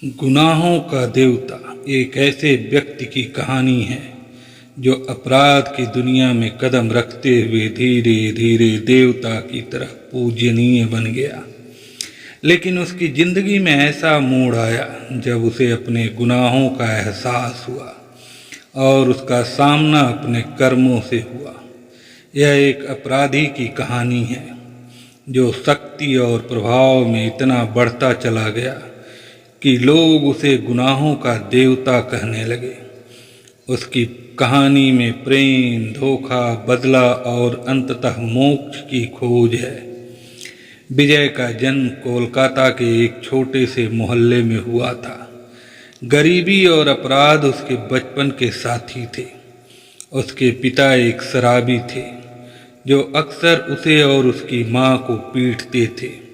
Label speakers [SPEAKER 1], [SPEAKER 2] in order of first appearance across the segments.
[SPEAKER 1] गुनाहों का देवता एक ऐसे व्यक्ति की कहानी है जो अपराध की दुनिया में कदम रखते हुए धीरे धीरे देवता की तरह पूजनीय बन गया। लेकिन उसकी जिंदगी में ऐसा मोड़ आया जब उसे अपने गुनाहों का एहसास हुआ और उसका सामना अपने कर्मों से हुआ। यह एक अपराधी की कहानी है जो शक्ति और प्रभाव में इतना बढ़ता चला गया कि लोग उसे गुनाहों का देवता कहने लगे। उसकी कहानी में प्रेम, धोखा, बदला और अंततः मोक्ष की खोज है। विजय का जन्म कोलकाता के एक छोटे से मोहल्ले में हुआ था। गरीबी और अपराध उसके बचपन के साथी थे। उसके पिता एक शराबी थे जो अक्सर उसे और उसकी माँ को पीटते थे।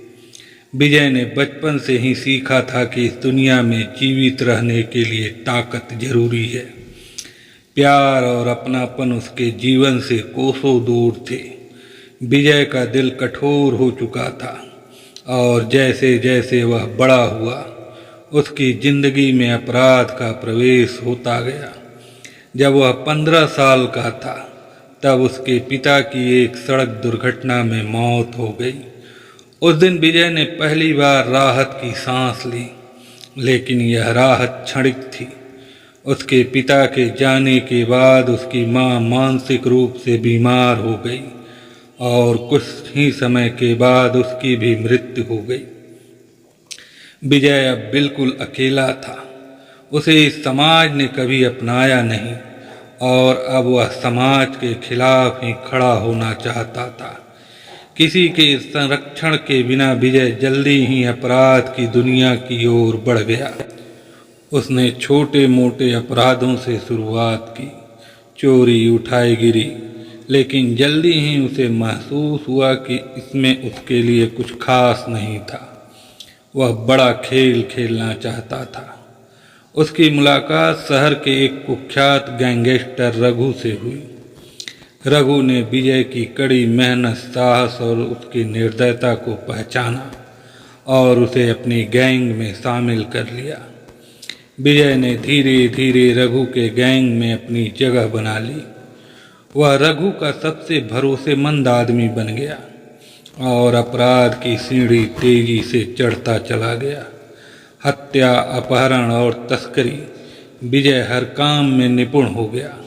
[SPEAKER 1] विजय ने बचपन से ही सीखा था कि इस दुनिया में जीवित रहने के लिए ताकत जरूरी है। प्यार और अपनापन उसके जीवन से कोसों दूर थे। विजय का दिल कठोर हो चुका था और जैसे जैसे वह बड़ा हुआ उसकी जिंदगी में अपराध का प्रवेश होता गया। जब वह 15 साल का था तब उसके पिता की एक सड़क दुर्घटना में मौत हो गई। उस दिन विजय ने पहली बार राहत की सांस ली, लेकिन यह राहत क्षणिक थी। उसके पिता के जाने के बाद उसकी माँ मानसिक रूप से बीमार हो गई और कुछ ही समय के बाद उसकी भी मृत्यु हो गई। विजय अब बिल्कुल अकेला था। उसे इस समाज ने कभी अपनाया नहीं और अब वह समाज के खिलाफ ही खड़ा होना चाहता था। किसी के संरक्षण के बिना विजय जल्दी ही अपराध की दुनिया की ओर बढ़ गया। उसने छोटे मोटे अपराधों से शुरुआत की, चोरी, उठाईगिरी, लेकिन जल्दी ही उसे महसूस हुआ कि इसमें उसके लिए कुछ खास नहीं था। वह बड़ा खेल खेलना चाहता था। उसकी मुलाकात शहर के एक कुख्यात गैंगस्टर रघु से हुई। रघु ने विजय की कड़ी मेहनत, साहस और उसकी निर्दयता को पहचाना और उसे अपनी गैंग में शामिल कर लिया। विजय ने धीरे धीरे रघु के गैंग में अपनी जगह बना ली। वह रघु का सबसे भरोसेमंद आदमी बन गया और अपराध की सीढ़ी तेजी से चढ़ता चला गया। हत्या, अपहरण और तस्करी, विजय हर काम में निपुण हो गया।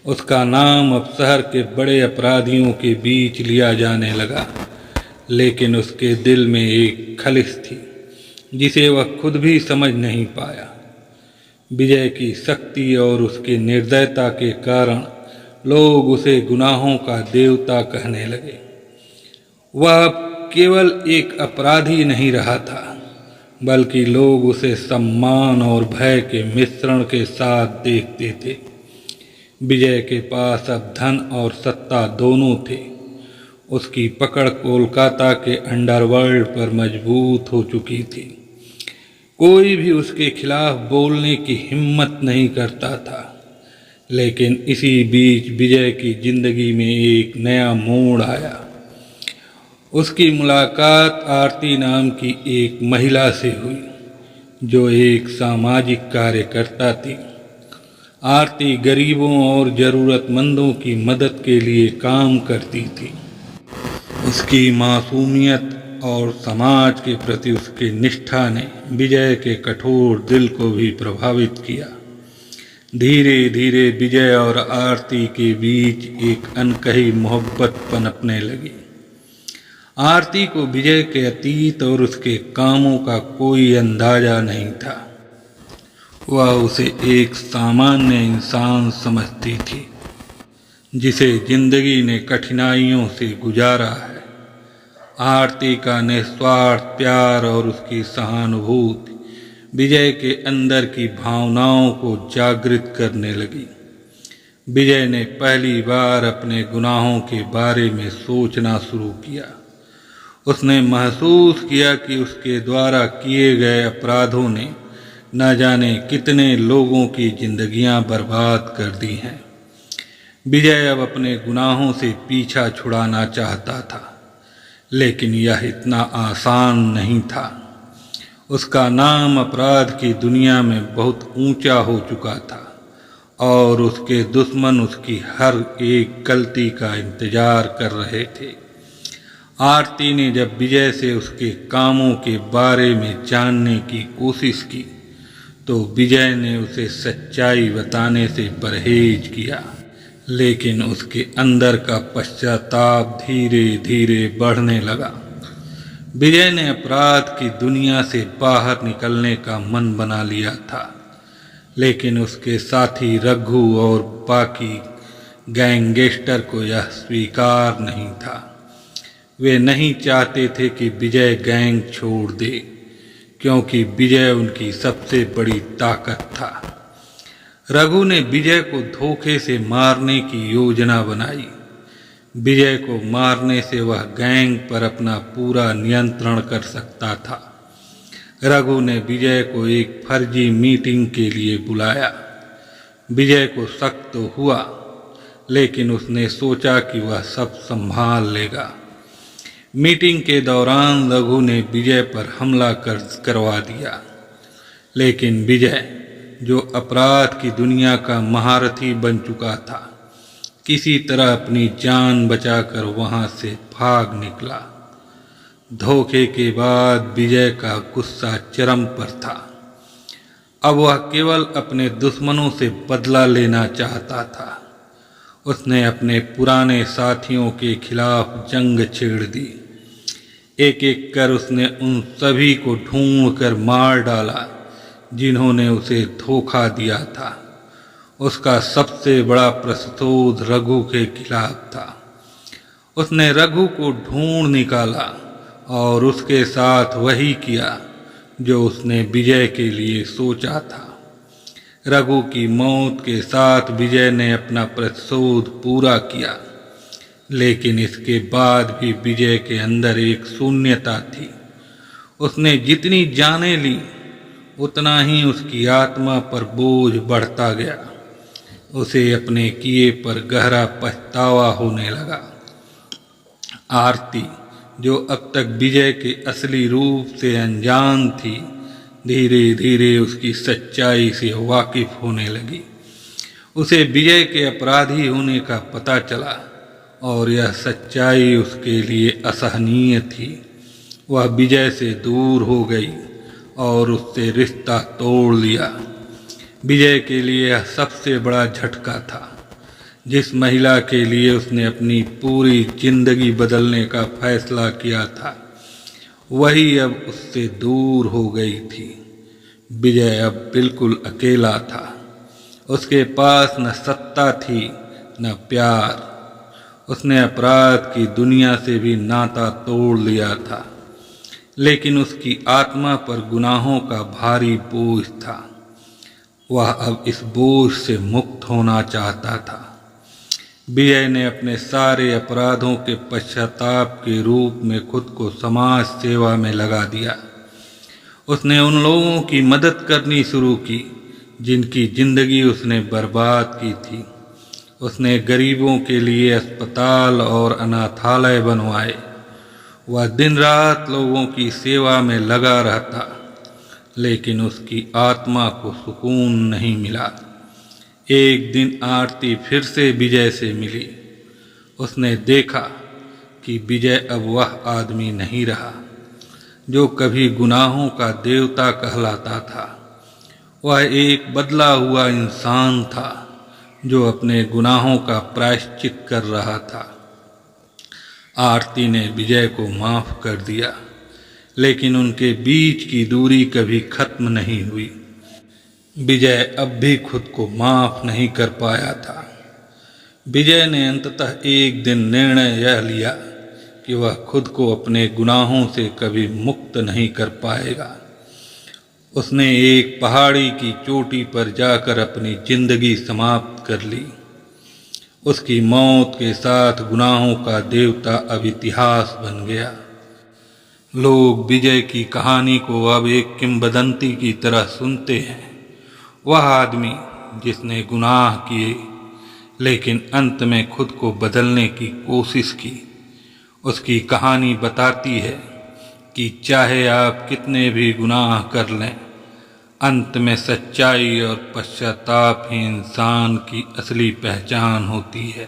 [SPEAKER 1] उसका नाम अब शहर के बड़े अपराधियों के बीच लिया जाने लगा। लेकिन उसके दिल में एक खलिश थी जिसे वह खुद भी समझ नहीं पाया। विजय की शक्ति और उसकी निर्दयता के कारण लोग उसे गुनाहों का देवता कहने लगे। वह अब केवल एक अपराधी नहीं रहा था, बल्कि लोग उसे सम्मान और भय के मिश्रण के साथ देखते थे। विजय के पास अब धन और सत्ता दोनों थे। उसकी पकड़ कोलकाता के अंडरवर्ल्ड पर मजबूत हो चुकी थी। कोई भी उसके खिलाफ बोलने की हिम्मत नहीं करता था। लेकिन इसी बीच विजय की जिंदगी में एक नया मोड़ आया। उसकी मुलाकात आरती नाम की एक महिला से हुई जो एक सामाजिक कार्यकर्ता थी। आरती गरीबों और ज़रूरतमंदों की मदद के लिए काम करती थी। उसकी मासूमियत और समाज के प्रति उसकी निष्ठा ने विजय के कठोर दिल को भी प्रभावित किया। धीरे धीरे विजय और आरती के बीच एक अनकही मोहब्बत पनपने लगी। आरती को विजय के अतीत और उसके कामों का कोई अंदाजा नहीं था। वह उसे एक सामान्य इंसान समझती थी जिसे जिंदगी ने कठिनाइयों से गुजारा है। आरती का निस्वार्थ प्यार और उसकी सहानुभूति विजय के अंदर की भावनाओं को जागृत करने लगी। विजय ने पहली बार अपने गुनाहों के बारे में सोचना शुरू किया। उसने महसूस किया कि उसके द्वारा किए गए अपराधों ने न जाने कितने लोगों की जिंदगियां बर्बाद कर दी हैं। विजय अब अपने गुनाहों से पीछा छुड़ाना चाहता था, लेकिन यह इतना आसान नहीं था। उसका नाम अपराध की दुनिया में बहुत ऊंचा हो चुका था और उसके दुश्मन उसकी हर एक गलती का इंतजार कर रहे थे। आरती ने जब विजय से उसके कामों के बारे में जानने की कोशिश की तो विजय ने उसे सच्चाई बताने से परहेज किया, लेकिन उसके अंदर का पश्चाताप धीरे धीरे बढ़ने लगा। विजय ने अपराध की दुनिया से बाहर निकलने का मन बना लिया था, लेकिन उसके साथी रघु और बाकी गैंगस्टर को यह स्वीकार नहीं था। वे नहीं चाहते थे कि विजय गैंग छोड़ दे, क्योंकि विजय उनकी सबसे बड़ी ताकत था। रघु ने विजय को धोखे से मारने की योजना बनाई। विजय को मारने से वह गैंग पर अपना पूरा नियंत्रण कर सकता था। रघु ने विजय को एक फर्जी मीटिंग के लिए बुलाया। विजय को शक तो हुआ, लेकिन उसने सोचा कि वह सब संभाल लेगा। मीटिंग के दौरान रघु ने विजय पर हमला करवा दिया, लेकिन विजय, जो अपराध की दुनिया का महारथी बन चुका था, किसी तरह अपनी जान बचाकर वहां से भाग निकला। धोखे के बाद विजय का गुस्सा चरम पर था। अब वह केवल अपने दुश्मनों से बदला लेना चाहता था। उसने अपने पुराने साथियों के खिलाफ जंग छेड़ दी। एक एक कर उसने उन सभी को ढूंढ कर मार डाला जिन्होंने उसे धोखा दिया था। उसका सबसे बड़ा प्रतिशोध रघु के खिलाफ था। उसने रघु को ढूंढ निकाला और उसके साथ वही किया जो उसने विजय के लिए सोचा था। रघु की मौत के साथ विजय ने अपना प्रतिशोध पूरा किया, लेकिन इसके बाद भी विजय के अंदर एक शून्यता थी। उसने जितनी जानें ली, उतना ही उसकी आत्मा पर बोझ बढ़ता गया। उसे अपने किए पर गहरा पछतावा होने लगा। आरती, जो अब तक विजय के असली रूप से अनजान थी, धीरे धीरे उसकी सच्चाई से वाकिफ होने लगी। उसे विजय के अपराधी होने का पता चला और यह सच्चाई उसके लिए असहनीय थी। वह विजय से दूर हो गई और उससे रिश्ता तोड़ लिया। विजय के लिए यह सबसे बड़ा झटका था। जिस महिला के लिए उसने अपनी पूरी जिंदगी बदलने का फैसला किया था, वही अब उससे दूर हो गई थी। विजय अब बिल्कुल अकेला था। उसके पास न सत्ता थी न प्यार। उसने अपराध की दुनिया से भी नाता तोड़ लिया था, लेकिन उसकी आत्मा पर गुनाहों का भारी बोझ था। वह अब इस बोझ से मुक्त होना चाहता था। विजय ने अपने सारे अपराधों के पश्चाताप के रूप में खुद को समाज सेवा में लगा दिया। उसने उन लोगों की मदद करनी शुरू की जिनकी जिंदगी उसने बर्बाद की थी। उसने गरीबों के लिए अस्पताल और अनाथालय बनवाए। वह दिन रात लोगों की सेवा में लगा रहता, लेकिन उसकी आत्मा को सुकून नहीं मिला। एक दिन आरती फिर से विजय से मिली। उसने देखा कि विजय अब वह आदमी नहीं रहा जो कभी गुनाहों का देवता कहलाता था। वह एक बदला हुआ इंसान था जो अपने गुनाहों का प्रायश्चित कर रहा था। आरती ने विजय को माफ कर दिया, लेकिन उनके बीच की दूरी कभी खत्म नहीं हुई। विजय अब भी खुद को माफ नहीं कर पाया था। विजय ने अंततः एक दिन निर्णय यह लिया कि वह खुद को अपने गुनाहों से कभी मुक्त नहीं कर पाएगा। उसने एक पहाड़ी की चोटी पर जाकर अपनी जिंदगी समाप्त कर ली। उसकी मौत के साथ गुनाहों का देवता अब इतिहास बन गया। लोग विजय की कहानी को अब एक किंवदंती की तरह सुनते हैं। वह आदमी जिसने गुनाह किए लेकिन अंत में खुद को बदलने की कोशिश की। उसकी कहानी बताती है कि चाहे आप कितने भी गुनाह कर लें, अंत में सच्चाई और पश्चाताप ही इंसान की असली पहचान होती है।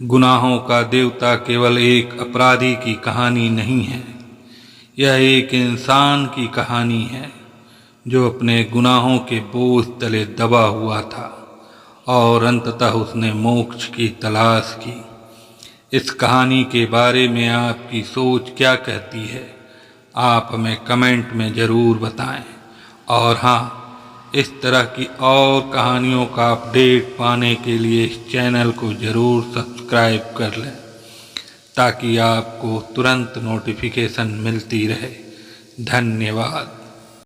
[SPEAKER 1] गुनाहों का देवता केवल एक अपराधी की कहानी नहीं है, यह एक इंसान की कहानी है जो अपने गुनाहों के बोझ तले दबा हुआ था और अंततः उसने मोक्ष की तलाश की। इस कहानी के बारे में आपकी सोच क्या कहती है, आप हमें कमेंट में ज़रूर बताएं। और हाँ, इस तरह की और कहानियों का अपडेट पाने के लिए इस चैनल को ज़रूर सब्सक्राइब कर लें ताकि आपको तुरंत नोटिफिकेशन मिलती रहे। धन्यवाद।